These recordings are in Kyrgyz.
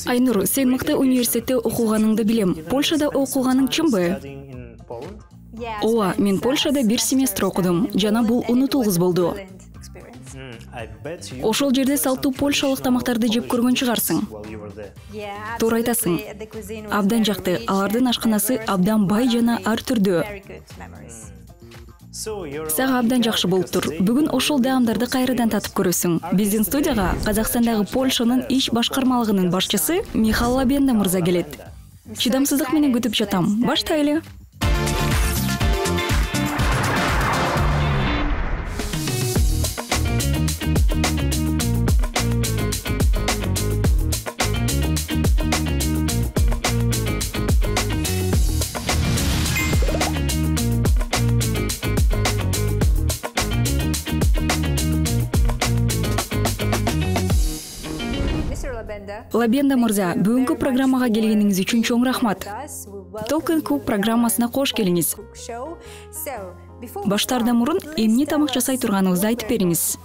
Айнур, сен мыкты университетте окуганыңды билем. Польшада окуганың чынбы? Ооба, мен Польшада бир семестр окудум. Жана бул унутулгуз болду. Ошол жерде салтуу польшалык тамактарды жеп көргөн чыгарсың. Туура айтасың. Абдан жакты. Алардын ашканасы абдан бай жана ар түрдүү. Сага абдан жакшы болуптур. Бүгүн ошол даамдарды кайрадан татып көрөсүң. Биздин студияга Казакстандагы Польшанын иш башкармалыгынын башчысы Михаил Лабенда мырза келет. Чыдамсыздык менен күтүп жатам. Баштайлы. Лабенда мырза, бүгүнкү программага келгениңиз үчүн чоң рахмат. Talking Cook программасына кош келиңиз. Баштардан мурун эмне тамак жасай турганыңызды айтып бериңиз.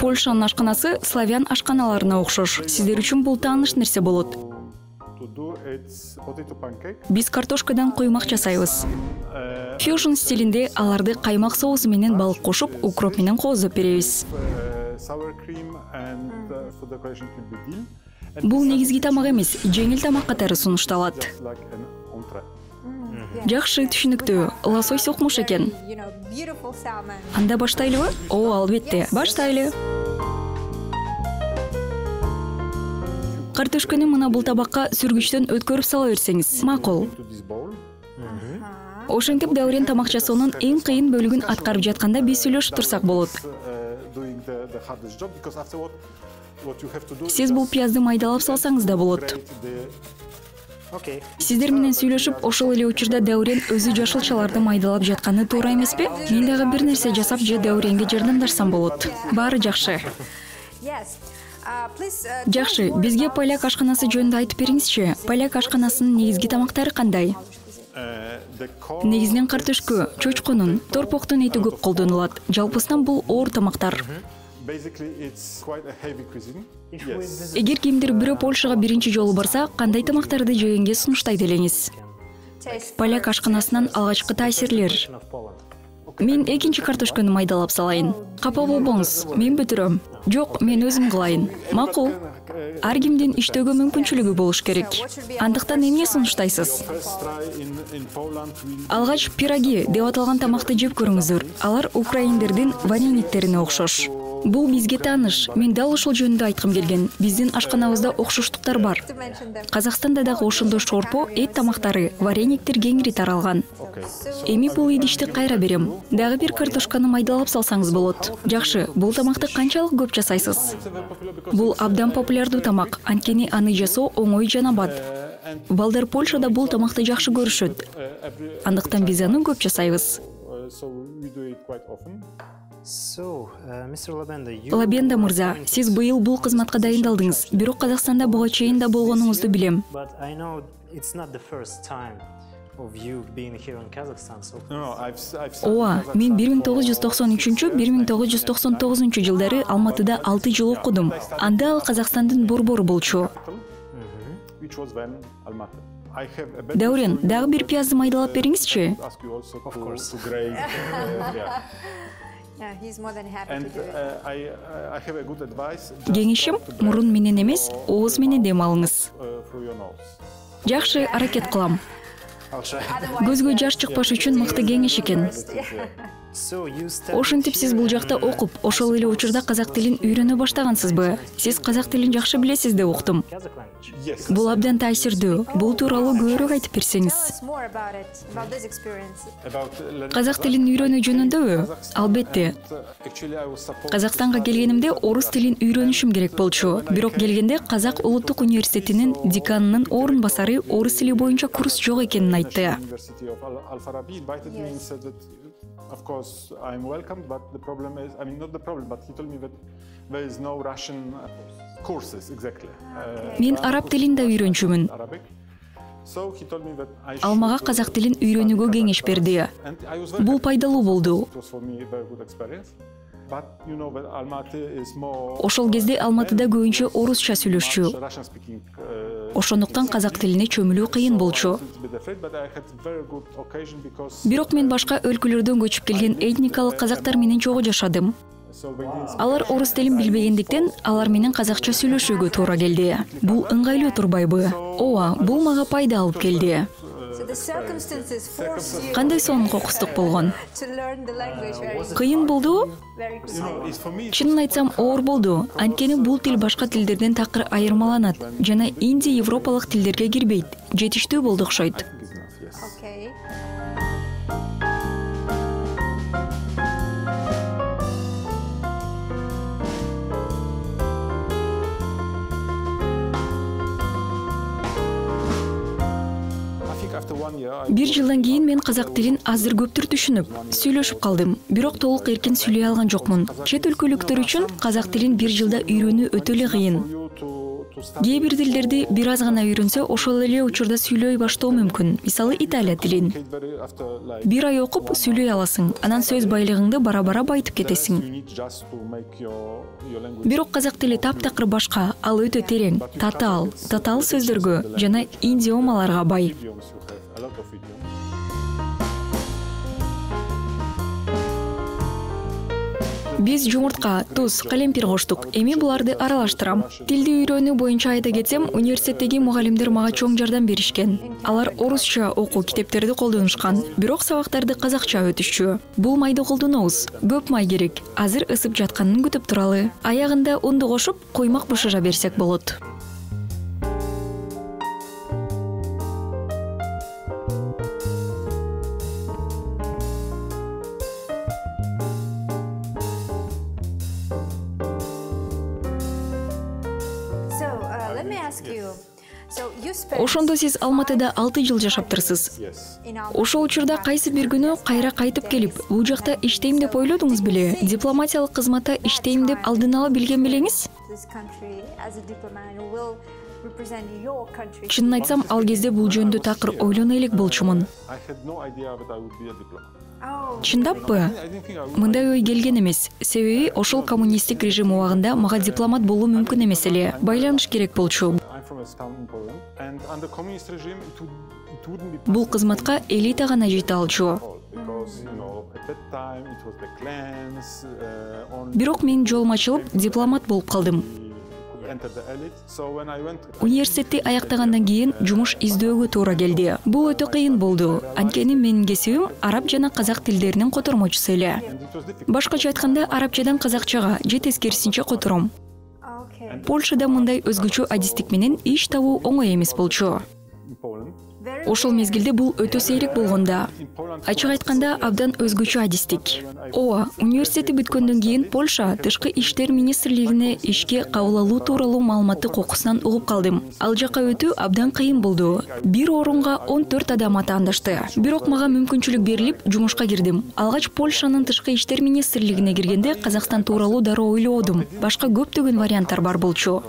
Польшанын ашканасы славян ашканаларына окшош. Сиздер үчүн бул тааныш нерсе болот. Биз картошкадан куймак жасайбыз. Фьюжн стилинде аларды каймак соусу менен балык кошуп, укроп менен кооздоп беребиз. Бул негизги тамак эмес, жеңил тамак катары сунушталат. Жакшы, түшүнүктүү. Лосось окмуш экен. Анда баштайлыбы? Ооба, албетте, баштайлы. Картошканы мына бул табакка сүргүчтөн өткөрүп сала берсеңиз, макул. Ошентип Даурен тамак жасоонун эң кыйын бөлүгүн аткарып жатканда биз сүйлөшүп турсак болот. Сиз бул пиязды майдалап салсаңыз да болот. Сиздер менен сүйлөшүп, ошол эле учурда Даурен өзү жашылчаларды майдалап жатканы туура эмеспи? Мен дагы бир нерсе жасап же Дауренге жардамдашсам болот. Баары жакшы. Жакшы, бизге поляк ашканасы жөнүндө айтып бериңизчи. Поляк ашканасынын негизги тамактары кандай? Негизинен картошка, чочконун, торпоктун эти көп колдонулат. Жалпысынан бул оор тамактар. Эгер кимдир бирөө Польшага биринчи жолу барса, кандай тамактарды жегенге сунуштайт элеңиз? Поляк ашканасынан алгачкы таасирлер. Мен экинчи картошканы майдалап салайын. Капа болбоңуз, мен бүтүрөм. Жок, мен өзүм кылайын. Макул. Ар кимдин иштөөгө мүмкүнчүлүгү болуш керек. Андыктан эмне сунуштайсыз? Алгач пироги деп аталган тамакты жеп көрүңүздөр. Алар украиндердин варениктерине окшош. Бул бизге тааныш. Мен дал ошол жөнүндө айткым келген. Биздин ашканабызда окшоштуктар бар. Казакстанда дагы ошондой шорпо, эт тамактары, варениктер кеңири таралган. Эми бул идишти кайра берем. Дагы бир картошканы майдалап салсаңыз болот. Жакшы, бул тамакты канчалык көп жасайсыз? Бул абдан популярдуу тамак, анткени аны жасоо оңой жана бат. Балдар Польшада бул тамакты жакшы көрүшөт. Андыктан биз аны көп жасайбыз. Лабенда мырза, сиз быйыл бул кызматка дайындалдыңыз. Бирок Казакстанда буга чейин да болгонуңузду билем. Ооба, мен 1993-1999 жылдары Алматыда 6 жыл окудум. Анда ал Казакстандын борбору болчу. Даурен, дагы бир пиязды майдалап бериңизчи. Кеңешим, мурун менен эмес, ооз менен дем алыңыз. Жакшы, аракет кылам. Көзгө жаш чыкпаш үчүн мыкты кеңеш экен. Ошентип сиз бул жакта окуп, ошол эле учурда казак тилин үйрөнө баштагансызбы? Сиз казак тилин жакшы билесиз деп уктум. Бул абдан таасирдүү. Бул тууралуу көбүрөөк айтып берсеңиз. Казак тилин үйрөнүү жөнүндөбү? Албетте. Казакстанга келгенимде орус тилин үйрөнүшүм керек болчу. Бирок келгенде Казак улуттук университетинин деканынын орун басары орус тили боюнча курс жок экенин айтты. Of course, I'm welcome, but the problem is, I mean, not the problem, but he told me that there is no Russian courses, exactly. Мен араб тилин да үйрөнчүмүн. Ал мага казак тилин үйрөнүүгө кеңеш берди. Бул пайдалуу болду. But you know that Almaty is more Ошол кезде Алматыда көбүнчө орусча сүйлөшчү. Russian speaking. Ошондуктан казак тилине чөмүлүү кыйын болчу. Бирок мен башка өлкөлөрдөн көчүп келген этникалык казактар менен чогуу жашадым. Алар орус тилин билбегендиктен алар менен казакча сүйлөшүүгө туура келди. Бул ыңгайлуу турбайбы? Ооба, бул мага пайда алып келди. Кандай сонун кокустук болгон? Кыйын болду? Чынын айтсам, оор болду. Анткени бул тил башка тилдерден такыр айырмаланат жана инди-европалык тилдерге кирбейт. Жетиштүү болду окшойт. Бир жылдан кийин мен казак тилин азыр көптүр түшүнүп, сүйлөшүп калдым. Бирок толук эркин сүйлөй алган жокмун. Чет өлкөлүктөр үчүн казак тилин бир жылда үйрөнүү өтө эле кыйын. Кээ бир тилдерди бир аз гана үйрөнсө, ошол эле учурда сүйлөй баштоо мүмкүн. Мисалы, италия тилин. Бир ай окуп сүйлөй аласың, анан сөз байлыгыңды бара-бара байтып кетесиң. Бирок казак тили таптакыр башка, ал өтө терең, татаал сөздөргө жана идиомаларга бай. Биз жумуртка, туз, калемпир коштук. Эми буларды аралаштырам. Тилди үйрөнүү боюнча айта кетсем, университеттеги мугалимдер мага чоң жардам беришкен. Алар орусча окуу китептерди колдонушкан, бирок сабактарды казакча өтүшчү. Бул майды колдонобуз. Көп май керек. Азыр ысып жатканын күтүп туралы. Аягында унду кошуп, коймак бышыра берсек болот. Ошондо сиз Алматыда 6 жыл жашаптырсыз. Ошол учурда кайсы бир күнү кайра кайтып келип, бул жакта иштейм деп ойлодуңуз беле? Дипломатиялык кызматта иштейм деп алдын ала билген белеңиз? Чынын айтсам, ал кезде бул жөнүндө такыр ойлоно элек болчумун. Чындаппы? Мындай ой келген эмес. Себеби ошол коммунисттик режим убагында мага дипломат болуу мүмкүн эмес эле. Байланыш керек болчу. Бул кызматка элита гана жете алчу. Бирок мен жолум ачылып, дипломат болуп калдым. Университетти аяктагандан кийин жумуш издөөгө туура келди. Бул өтө кыйын болду. Анткени менин кесибим араб жана казак тилдеринин котормочусу эле. Башкача айтканда, арабчадан казакчага же тескерисинче котором. Польшада мындай өзгөчө адистик менен иш табуу оңой эмес болчу. Ошол мезгилде бул өтө сейрек болгонда. Ачык айтканда, абдан өзгөчө адистик. Ооба, университети бүткөндөн кийин Польша тышкы иштер министрлигине ишке кабыл алуу тууралуу маалыматты кокусунан угуп калдым. Ал жака өтүү абдан кыйын болду. Бир орунга 14 адам атаандашты. Бирок мага мүмкүнчүлүк берилип, жумушка кирдим. Алгач Польшанын тышкы иштер министрлигине киргенде Казакстан тууралуу дароо ойлодум. Башка көптөгөн варианттар бар болчу.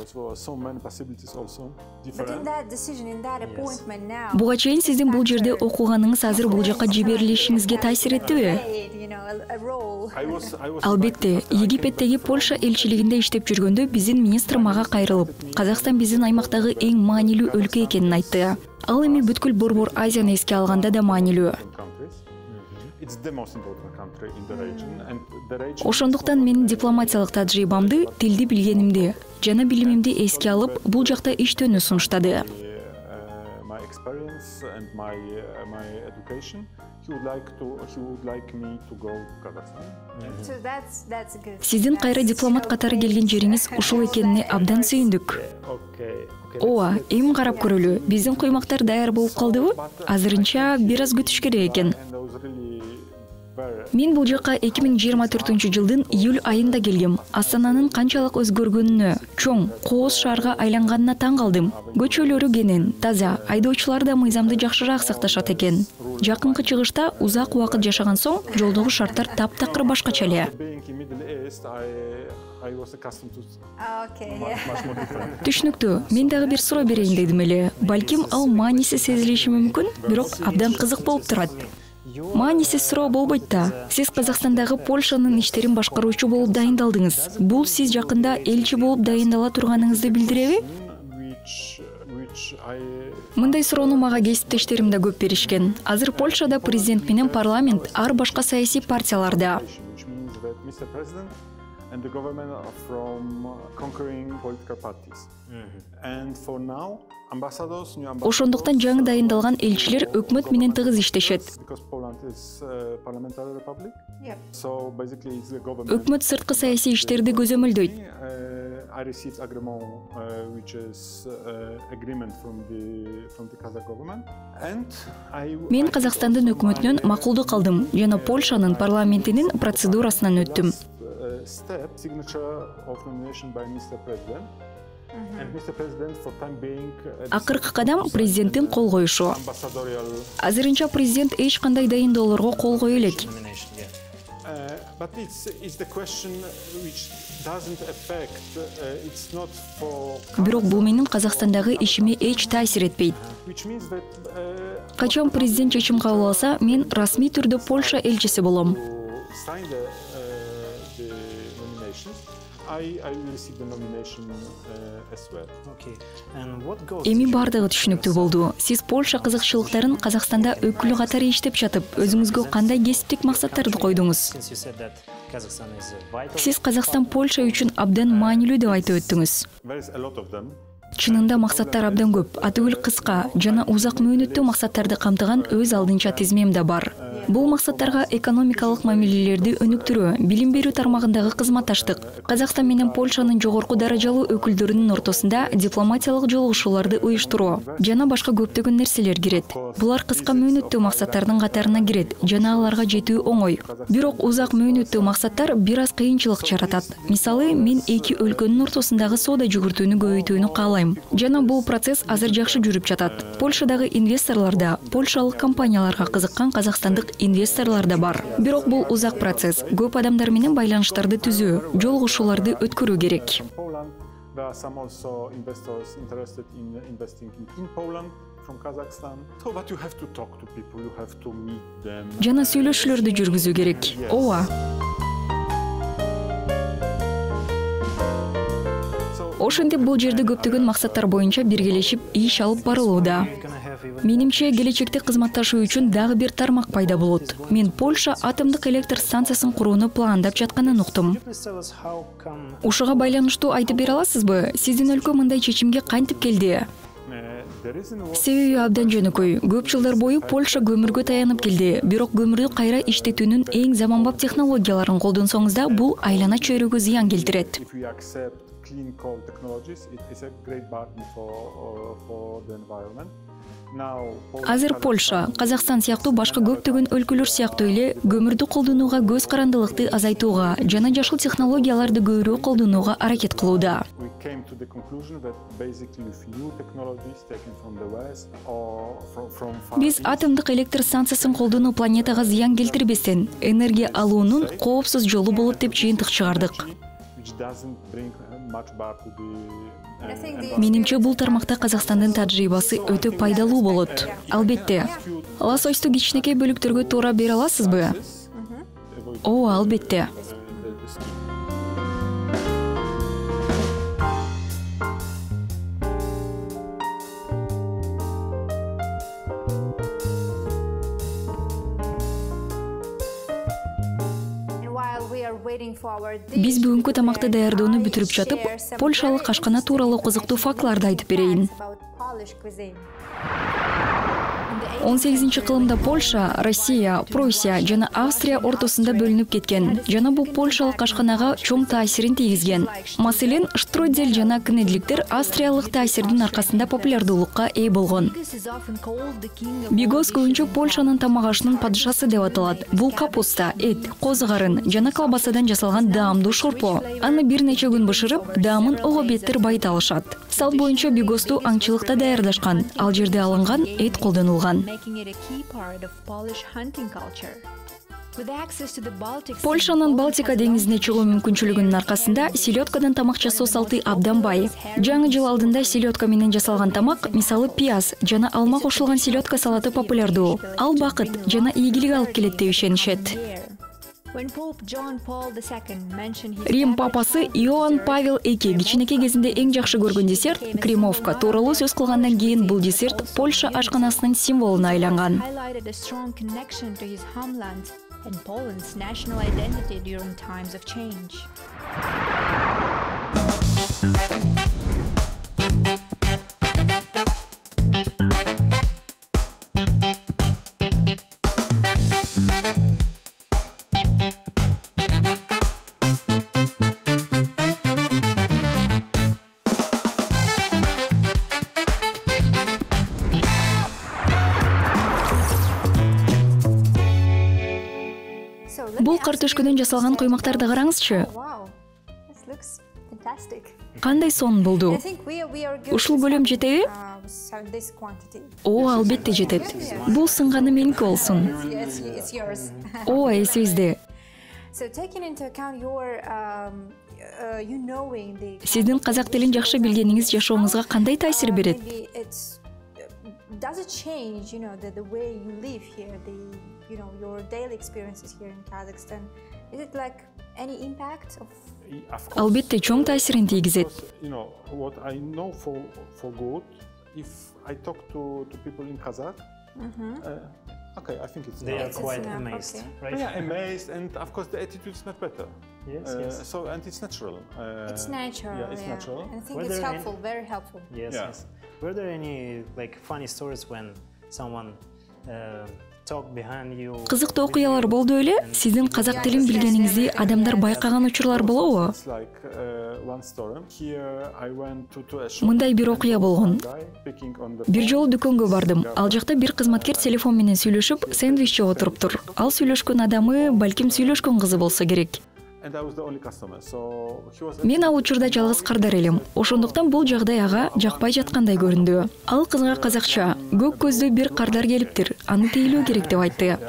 Буга чейин сиздин бул жерде окуганыңыз азыр бул жака жиберилишиңизге таасир эттиби? Албетте, Египеттеги Польша элчилигинде иштеп жүргөндө биздин министр мага кайрылып, Казакстан биздин аймактагы эң маанилүү өлкө экенин айтты. Ал эми бүткүл Борбор Азияны эске алганда да маанилүү. Ошондуктан менин дипломатиялык тажрыйбамды, тилди билгенимди жана билимимди эске алып, бул жакта иштөөнү сунуштады. Сиздин кайра дипломат катары келген жериңиз ушул экенине абдан сүйүндүк. Ооба, эми карап көрөлү. Биздин коймактар даяр болуп калдыбы? Азырынча бир аз күтүш керек экен. Мен бул жака 2024 жылдын июль айында келгем. Астананын канчалык өзгөргөнүнө, чоң, кооз шаарга айланганына таң калдым. Көчөлөрү кенен, таза, айдоочулар да мыйзамды жакшыраак сакташат экен. Жакынкы чыгышта узак убакыт жашаган соң, жолдогу шарттар таптакыр башкача эле. Түшүнүктүү. Мен дагы бир суроо берейин дедим эле. Балким ал мааниси сезилиши мүмкүн, бирок абдан кызык болуп турат. Мааниси суроо болбойт да. Сиз Казакстандагы Польшанын иштерин башкаруучу болуп дайындалдыңыз. Бул сиз жакында элчи болуп дайындала турганыңызды билдиреби? Мындай суроону мага кесиптештерим да көп беришкен. Азыр Польшада президент менен парламент, ар башка саясий партияларда. And the government are from conquering political parties. And for now, ambassadors, new ambassadors. Ошондуктан жаңы дайындалган элчилер өкмөт менен тыгыз иштешет. Because Poland is a parliamentary republic. So basically it's the government. Өкмөт сырткы саясий иштерди көзөмөлдөйт. I received agreement, which is agreement from the Kazakh government. And Мен Казакстандын өкмөтүнөн макулдук алдым жана Польшанын парламентинин процедурасынан өттүм. Step signature of nomination by Mr. President. And Mr. President for time being. Акыркы кадам президенттин кол коюшу. Ambassadorial. Азырынча президент эч кандай дайындоолорго кол кое элек. But it's the question which doesn't affect. It's not for. Бирок бул менин Казакстандагы ишиме эч таасир этпейт. Which means that. Качан президент чечим кабыл алса, мен расмий түрдө Польша элчиси болом. I will receive the nomination as well. Эми бардыгы түшүнүктүү болду. Сиз Польша кызыкчылыктарын Казакстанда өкүлү катары иштеп жатып, өзүңүзгө кандай кесиптик максаттарды койдуңуз? Сиз Казакстан Польша үчүн абдан маанилүү деп айтып өттүңүз. Чынында максаттар абдан көп, атүгүл кыска жана узак мөөнөттүү максаттарды камтыган өз алдынча тизмем да бар. Бул максаттарга экономикалык мамилелерди өнүктүрүү, билим берүү тармагындагы кызматташтык, Казакстан менен Польшанын жогорку даражалуу өкүлдөрүнүн ортосунда дипломатиялык жолугушууларды уюштуруу жана башка көптөгөн нерселер кирет. Булар кыска мөөнөттүү максаттардын катарына кирет жана аларга жетүү оңой. Бирок узак мөөнөттүү максаттар бир аз кыйынчылык жаратат. Мисалы, мен эки өлкөнүн ортосундагы соода жүгүртүүнү көбөйтүүнү каалайм. Жана бул процесс азыр жакшы жүрүп жатат. Польшадагы инвесторларда польшалык компанияларга кызыккан казакстандык инвесторлар да бар. Бирок бул узак процесс. Көп адамдар менен байланыштарды түзүү, жолугушууларды өткөрүү керек. There are some also investors interested in investing in Poland from Kazakhstan. So but you have to talk to people, you have to meet them. Жана сүйлөшүүлөрдү жүргүзүү керек. Ооба. Ошентип бул жерде көптөгөн максаттар боюнча биргелешип иш алып барылууда. Менимче келечекте кызматташуу үчүн дагы бир тармак пайда болот. Мен Польша атомдук электр станциясын курууну пландап жатканын уктум. Ушуга байланыштуу айтып бере аласызбы? Сиздин өлкө мындай чечимге кантип келди? Себеби абдан жөнөкөй. Көп жылдар бою Польша көмүргө таянып келди. Бирок көмүрдү кайра иштетүүнүн эң заманбап технологияларын колдонсоңузда бул айлана чөйрөгө зыян келтирет. Clean coal technologies, it is a great burden for the environment. Азыр Польша, Казакстан сыяктуу башка көптөгөн өлкөлөр сыяктуу эле көмүрдү колдонууга көз карандылыкты азайтууга жана жашыл технологияларды көбүрөөк колдонууга аракет кылууда. Биз атомдук электр станциясын колдонуу планетага зыян келтирбестен энергия алуунун коопсуз жолу болот деп жыйынтык чыгардык. Менимче бул тармакта Казакстандын тажрыйбасы өтө пайдалуу болот. Албетте. Лососту кичинекей бөлүктөргө туура бере аласызбы? Ооба, албетте. Биз бүгүнкү тамакты даярдоону бүтүрүп жатып, польшалык ашкана тууралуу кызыктуу фактыларды айтып берейин. 18 кылымда Польша, Россия, Пруссия жана Австрия ортосунда бөлүнүп кеткен. Жана бул польшалык ашканага чоң таасирин тийгизген. Маселен, штрудель жана кнедликтер австриялык таасирдин аркасында популярдуулукка ээ болгон. Бигос көбүнчө Польшанын тамак ашынын падышасы деп аталат. Бул капуста, эт, козу карын жана колбасадан жасалган даамдуу шорпо. Аны бир нече күн бышырып, даамын ого беттер байыта алышат. Салт боюнча бигосту аңчылыкта даярдашкан. Ал жерде алынган эт колдонулган. Польшанын Балтика деңизине чыгуу мүмкүнчүлүгүнүн аркасында селедкадан тамак жасоо салты абдан бай. Жаңы жыл алдында селедка менен жасалган тамак, мисалы пияз жана алма кошулган селедка салаты популярдуу. Ал бакыт жана ийгилик алып келет деп ишенишет. Рим папасы Иоанн Павел II кичинекей кезинде эң жакшы көргөн десерт кремовка тууралуу сөз кылгандан кийин бул десерт Польша ашканасынын символуна айланган. And Poland's national identity during times of change. Бул картөшкөдөн жасалган куймактарды караңызчы. Кандай сонун болду? Ушул көлөм жетеби? О, албетте жетет. Бул сынганы меники болсун. О, эсибизде. Сиздин казак тилин жакшы билгениңиз жашооңузга кандай таасир берет? Does it change, the way you live here, your daily experiences here in Kazakhstan? Is it like any impact of? Албетте чоң таасирин тийгизет. What I know for good, if I talk to people in Kazakh, okay, I think they are quite amazed, right? Yeah, amazed, and of course the attitude is not better. Yes. So, and it's natural. It's natural. Yeah, it's natural. And I think it's helpful, very helpful. Yes. Were there any funny stories when someone talked behind you? Кызыктуу окуялар болду эле? Сиздин казак тилин билгениңизди адамдар байкаган учурлар болобу? Мындай бир окуя болгон. Бир жолу дүкөнгө бардым. Ал жакта бир кызматкер телефон менен сүйлөшүп, сэндвич жеп отуруптур. Ал сүйлөшкөн адамы балким сүйлөшкөн кызы болсо керек. Мен ал учурда жалгыз кардар элем. Ошондуктан бул жагдай ага жакпай жаткандай көрүндү. Ал кызга казакча: "Көк көздүү бир кардар келиптир. Аны тейлөө керек" деп айтты.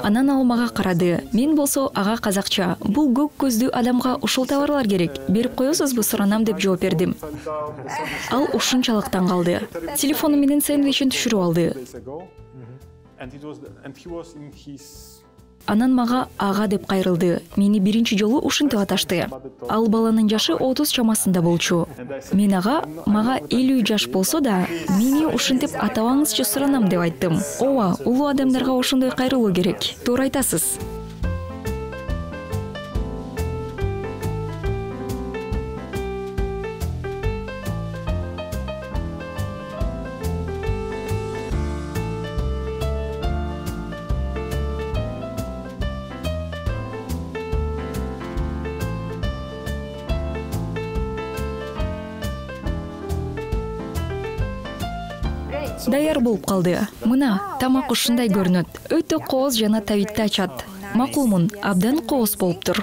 Анан ал мага карады. Мен болсо ага казакча: "Бул көк көздүү адамга ушул товарлар керек. Берип коесузбу суранам" деп жооп бердим. Ал ушунчалык таң калды. Телефону менен сэндвичин түшүрүп алды. Анан мага ага деп кайрылды. Мени биринчи жолу ушинтип аташты. Ал баланын жашы 30 чамасында болчу. Мен ага мага 50 жаш болсо да, мени ушинтип атабаңызчы суранам деп айттым. Ооба, улуу адамдарга ошондой кайрылуу керек. Туура айтасыз. Даяр болуп калды. Мына тамак ушундай көрүнөт. Өтө кооз жана табитти ачат. Макулмун, абдан кооз болуптур.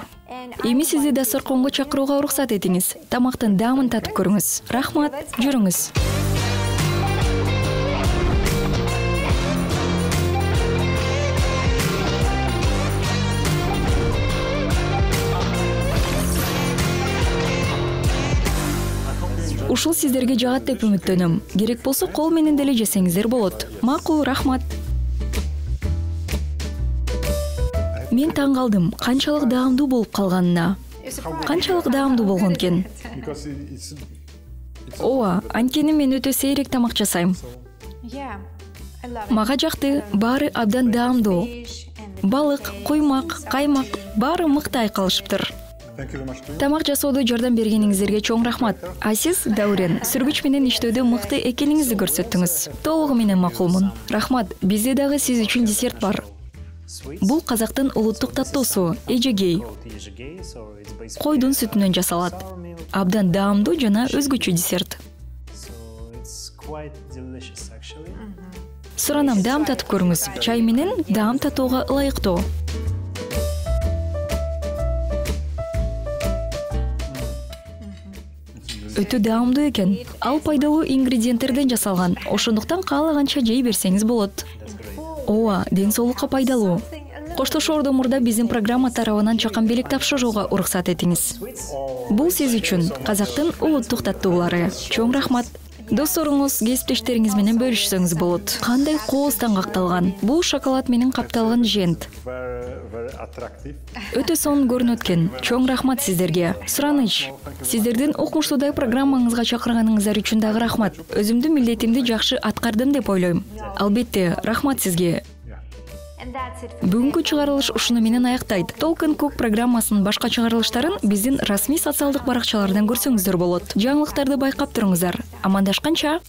Эми сизди дасторконго чакырууга уруксат этиңиз. Тамактын даамын татып көрүңүз. Рахмат, жүрүңүз. Ушул сиздерге жагат деп үмүттөнөм. Керек болсо кол менен деле жесеңиздер болот. Макул, рахмат. Мен таң калдым, канчалык даамдуу болуп калганына. Канчалык даамдуу болгон экен. Ооба, анткени мен өтө сейрек тамак жасайм. Мага жакты, баары абдан даамдуу. Балык, куймак, каймак баары мыкты айкалышыптыр. Тамак жасоодо жардам бергениңиздерге чоң рахмат. А сиз, Даурен, сүргүч менен иштөөдө мыкты экениңизди көрсөттүңүз. Толугу менен макулмун. Рахмат. Бизде дагы сиз үчүн десерт бар. Бул казактын улуттук таттоосу, эжегей. Койдун сүтүнөн жасалат. Абдан даамдуу жана өзгөчө десерт. Суранам, даам татып көрүңүз. Чай менен даам татууга ылайыктуу. өтө даамдуу экен. Ал пайдалуу ингредиенттерден жасалган. Ошондуктан каалаганча жей берсеңиз болот. Ооба, ден соолукка пайдалуу. Коштошоордо мурда биздин программа тарабынан чакан белек тапшырууга уруксат этиңиз. Бул сиз үчүн Казактын улуттук таттуулары. Чоң рахмат. Досторуңуз, кесиптештериңиз менен бөлүшсөңүз болот. Кандай кооздон какталган? Бул шоколад менен капталган жент. Өтө сонун көрүнөт экен. Чоң рахмат сиздерге. Сураныч, сиздердин укмуштуудай программаңызга чакырганыңыздар үчүн дагы рахмат. Өзүмдүн милдетимди жакшы аткардым деп ойлойм. Албетте, рахмат сизге. Бүгүнкү чыгарылыш ушуну менен аяктайт. Talk and Cook программасынын башка чыгарылыштарын биздин расмий социалдык баракчалардан көрсөңүздөр болот. Жаңылыктарды байкап туруңуздар. Амандашканча.